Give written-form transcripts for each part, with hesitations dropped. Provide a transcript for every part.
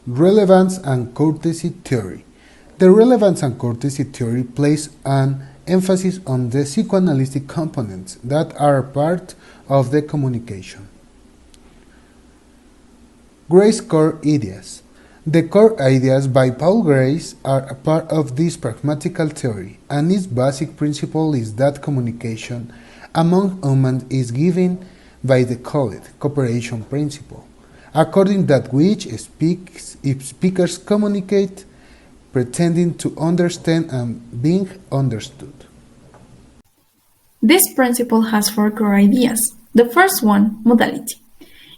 Relevance and courtesy theory. The relevance and courtesy theory place an emphasis on the psychoanalytic components that are part of the communication. Gray's core ideas. The core ideas by Paul Grace are a part of this pragmatical theory, and its basic principle is that communication among humans is given by the called cooperation principle, according that which speakers communicate pretending to understand and being understood. This principle has four core ideas. The first one, modality.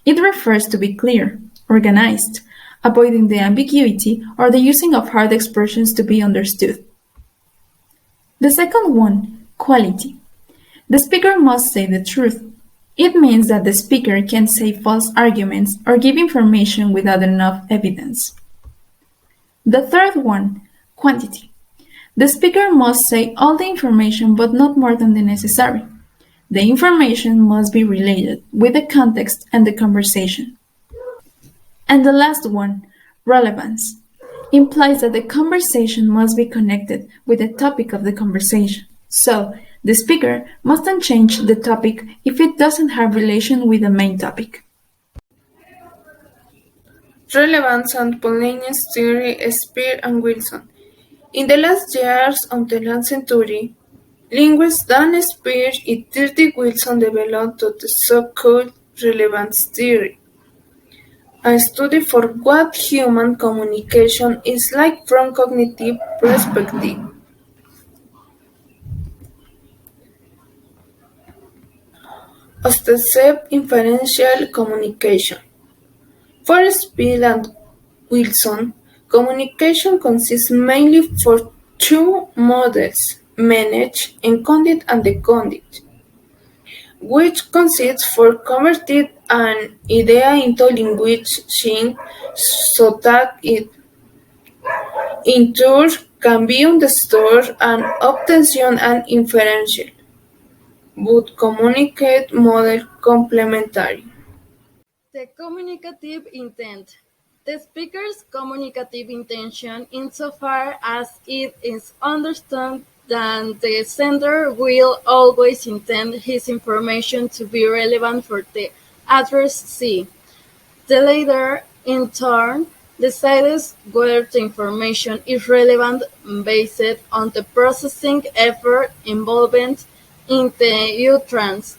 It refers to be clear, organized, avoiding the ambiguity or the using of hard expressions to be understood. The second one, quality. The speaker must say the truth. It means that the speaker can't say false arguments or give information without enough evidence. The third one, quantity. The speaker must say all the information but not more than the necessary. The information must be related with the context and the conversation. And the last one, relevance, implies that the conversation must be connected with the topic of the conversation. So, the speaker mustn't change the topic if it doesn't have relation with the main topic. Relevance and Pauline's theory, Spear and Wilson. In the last years of the last century, linguists Dan Spear and Dirty Wilson developed the so-called relevance theory, a study for what human communication is like from cognitive perspective. Of the self-inferential communication. For Spear and Wilson, communication consists mainly for two models, managed, encoded and decoded, which consists for converting an idea into language so that it, in turn, can be understood and obtained and inferential, but communicate model complementary. The communicative intent. The speaker's communicative intention insofar as it is understood that the sender will always intend his information to be relevant for the addressee. The latter, in turn, decides whether the information is relevant based on the processing effort involved in the utterance,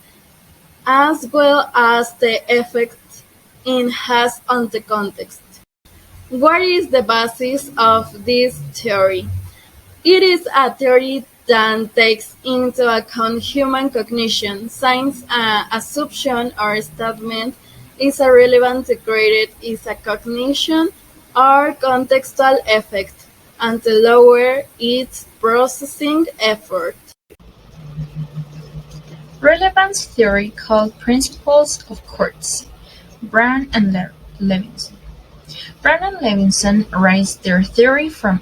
as well as the effect it has on the context. What is the basis of this theory? It is a theory that takes into account human cognition, since an assumption or statement is a relevant graded is a cognition or contextual effect, and the lower its processing effort. Relevance theory called principles of courtesy. Brown and Levinson. Brown and Levinson raised their theory from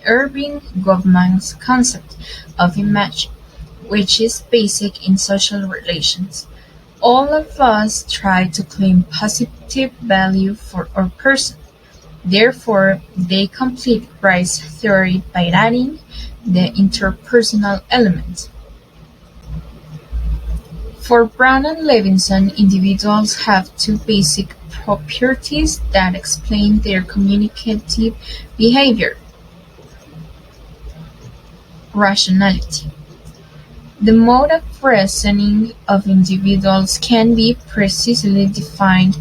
Irving Goffman's concept of image, which is basic in social relations. All of us try to claim positive value for our person. Therefore, they complete Rice's theory by adding the interpersonal element. For Brown and Levinson, individuals have two basic properties that explain their communicative behavior. Rationality. The mode of reasoning of individuals can be precisely defined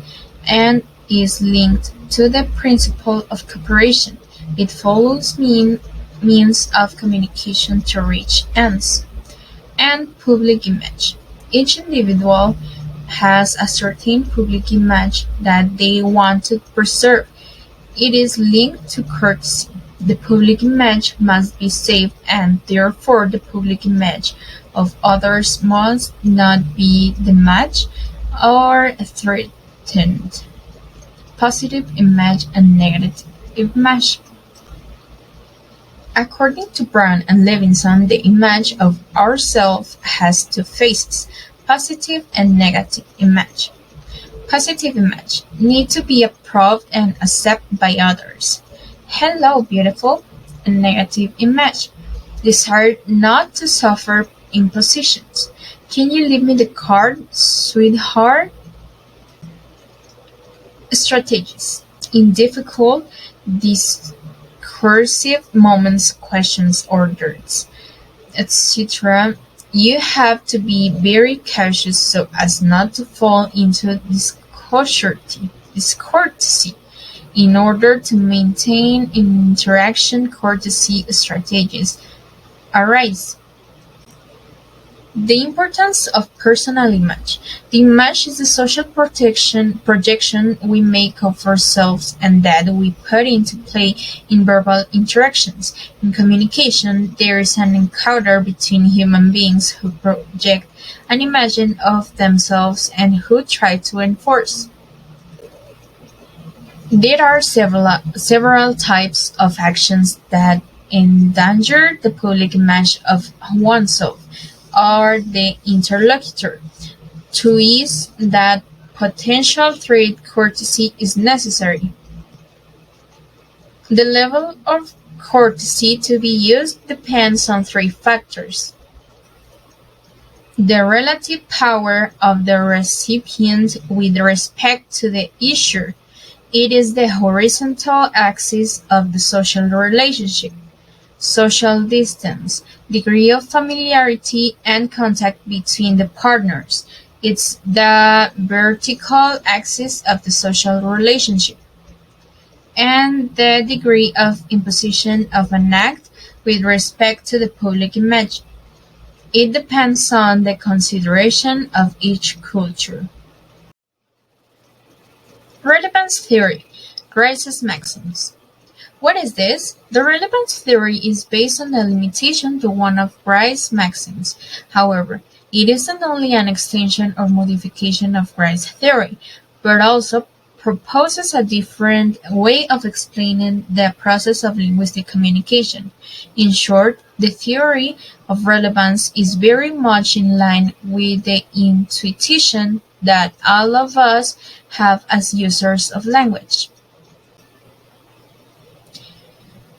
and is linked to the principle of cooperation. It follows means of communication to reach ends. And public image. Each individual has a certain public image that they want to preserve. It is linked to courtesy. The public image must be saved, and therefore the public image of others must not be damaged or threatened. Positive image and negative image. According to Brown and Levinson, the image of ourselves has two faces, positive and negative image. Positive image need to be approved and accepted by others. Hello, beautiful. A negative image desire not to suffer impositions. Can you leave me the card, sweetheart? Strategies. In difficult, discursive moments, questions, orders, etc., you have to be very cautious so as not to fall into discourtesy. In order to maintain interaction, courtesy strategies arise. The importance of personal image. The image is the social projection we make of ourselves and that we put into play in verbal interactions. In communication, there is an encounter between human beings who project an image of themselves and who try to enforce. There are several types of actions that endanger the public image of oneself or the interlocutor. To ease that potential threat, courtesy is necessary. The level of courtesy to be used depends on three factors: the relative power of the recipient with respect to the issuer. It is the horizontal axis of the social relationship. Social distance, degree of familiarity and contact between the partners. It's the vertical axis of the social relationship. And the degree of imposition of an act with respect to the public image. It depends on the consideration of each culture. Relevance theory. Grice's maxims. What is this? The relevance theory is based on the limitation to one of Grice's maxims. However, it isn't only an extension or modification of Grice's theory, but also proposes a different way of explaining the process of linguistic communication. In short, the theory of relevance is very much in line with the intuition that all of us have as users of language.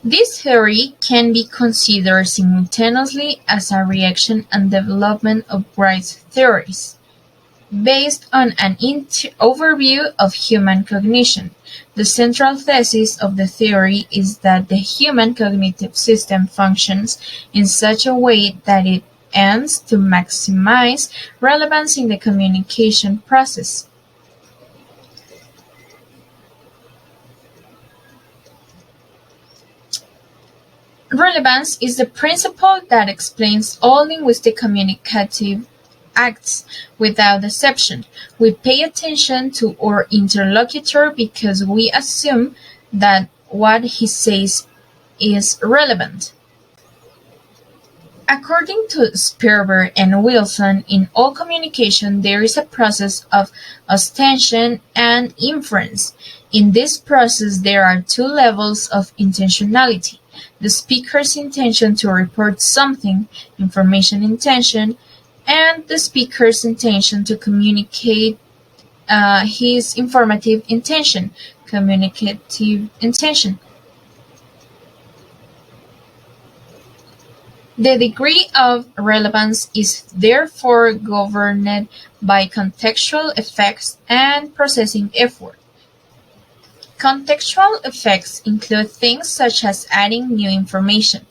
This theory can be considered simultaneously as a reaction and development of Grice's theories. Based on an overview of human cognition, the central thesis of the theory is that the human cognitive system functions in such a way that it aims to maximize relevance in the communication process. Relevance is the principle that explains all linguistic communicative acts without exception. We pay attention to our interlocutor because we assume that what he says is relevant. According to Sperber and Wilson, in all communication there is a process of ostension and inference. In this process there are two levels of intentionality: the speaker's intention to report something, information intention, and the speaker's intention to communicate his informative intention, communicative intention. The degree of relevance is therefore governed by contextual effects and processing effort. Contextual effects include things such as adding new information,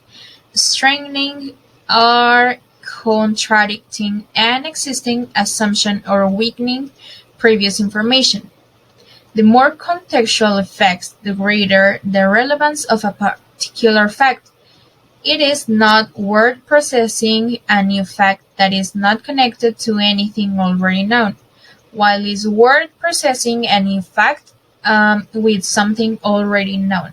strengthening or contradicting an existing assumption or weakening previous information. The more contextual effects, the greater the relevance of a particular fact. It is not word processing a new fact that is not connected to anything already known, while is word processing a new fact with something already known.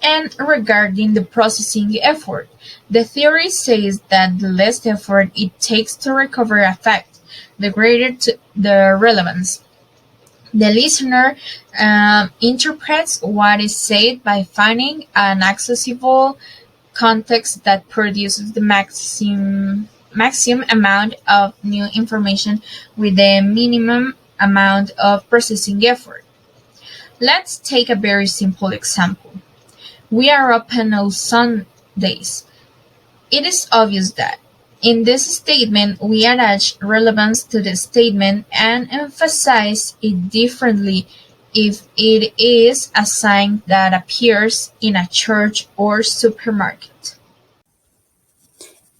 And regarding the processing effort, the theory says that the less effort it takes to recover a fact, the greater the relevance. The listener interprets what is said by finding an accessible context that produces the maximum amount of new information with the minimum amount of processing effort. Let's take a very simple example. We are open on Sundays. It is obvious that in this statement we attach relevance to the statement and emphasize it differently if it is a sign that appears in a church or supermarket.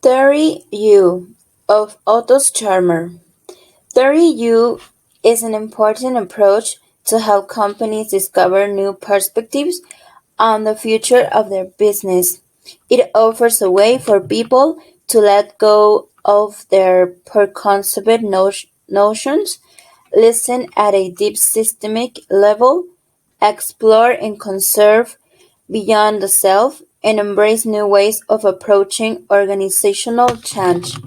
Theory U of Otto's Charmer. Theory U is an important approach to how companies discover new perspectives on the future of their business. It offers a way for people to let go of their preconceived notions, listen at a deep systemic level, explore and conserve beyond the self, and embrace new ways of approaching organizational change.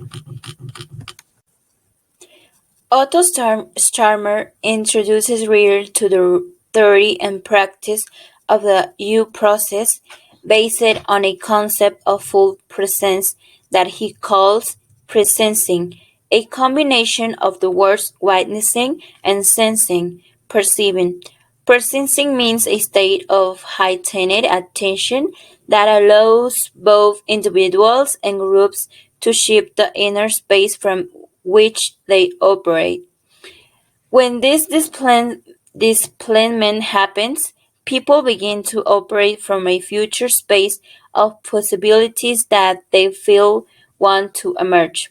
Otto Scharmer introduces readers to the theory and practice of the U process, based on a concept of full presence that he calls presensing, a combination of the words witnessing and sensing, perceiving. Presensing means a state of heightened attention that allows both individuals and groups to shift the inner space from which they operate. When this displacement happens, people begin to operate from a future space of possibilities that they feel want to emerge.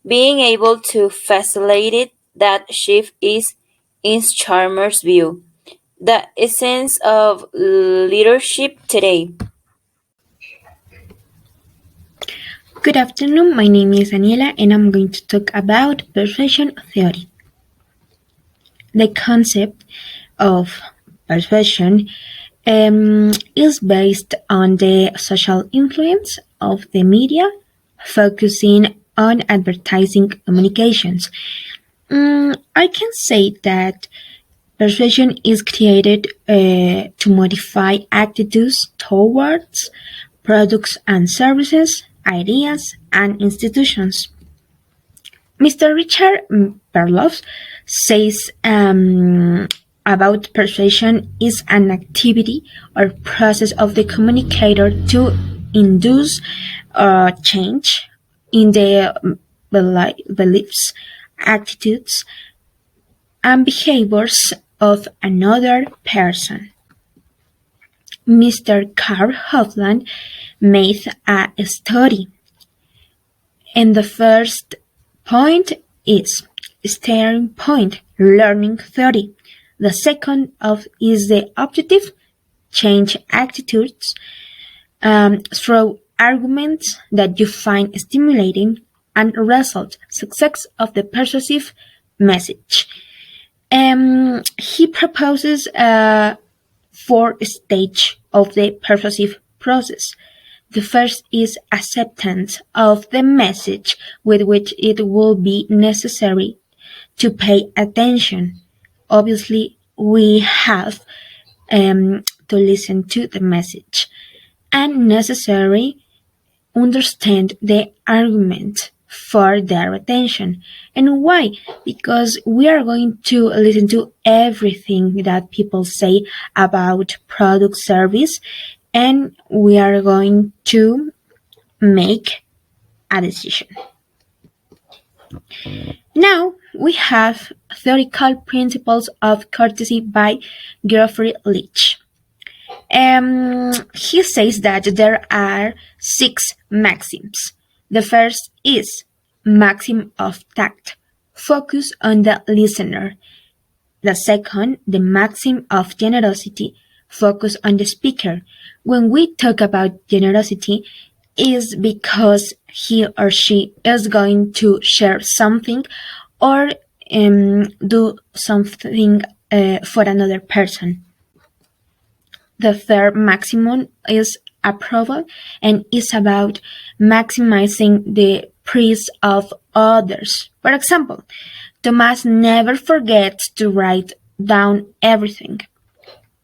Being able to facilitate that shift is, in Chalmers' view, the essence of leadership today. Good afternoon, my name is Daniela and I'm going to talk about persuasion theory. The concept of persuasion is based on the social influence of the media, focusing on advertising communications. I can say that persuasion is created to modify attitudes towards products and services, ideas, and institutions. Mr. Richard Perloff says about persuasion is an activity or process of the communicator to induce change in the beliefs, attitudes, and behaviors of another person. Mr. Carl Hovland made a study, and the first point is starting point learning theory. The second of is the objective change attitudes through arguments that you find stimulating and result success of the persuasive message. He proposes four stage of the persuasive process. The first is acceptance of the message with which it will be necessary to pay attention. Obviously, we have to listen to the message and necessary understand the argument for their attention. And why? Because we are going to listen to everything that people say about product service and we are going to make a decision. Now we have theoretical principles of courtesy by Geoffrey Leach. He says that there are 6 maxims. The first is maxim of tact, focus on the listener. The second, the maxim of generosity, focus on the speaker. When we talk about generosity, is because he or she is going to share something or do something for another person. The third maximum is approval and is about maximizing the praise of others. For example, Thomas never forgets to write down everything.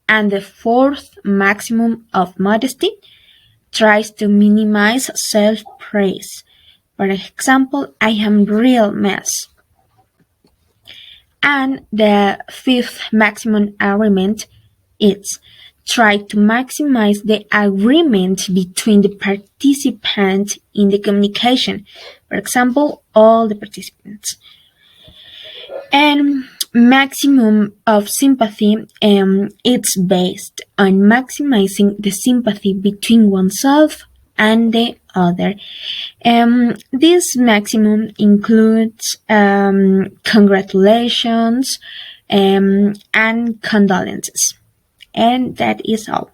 And the fourth maximum of modesty tries to minimize self-praise. For example, I am real mess. And the fifth maximum agreement is try to maximize the agreement between the participants in the communication. For example, all the participants. And maximum of sympathy it's based on maximizing the sympathy between oneself and the other. This maximum includes congratulations and condolences. And that is all.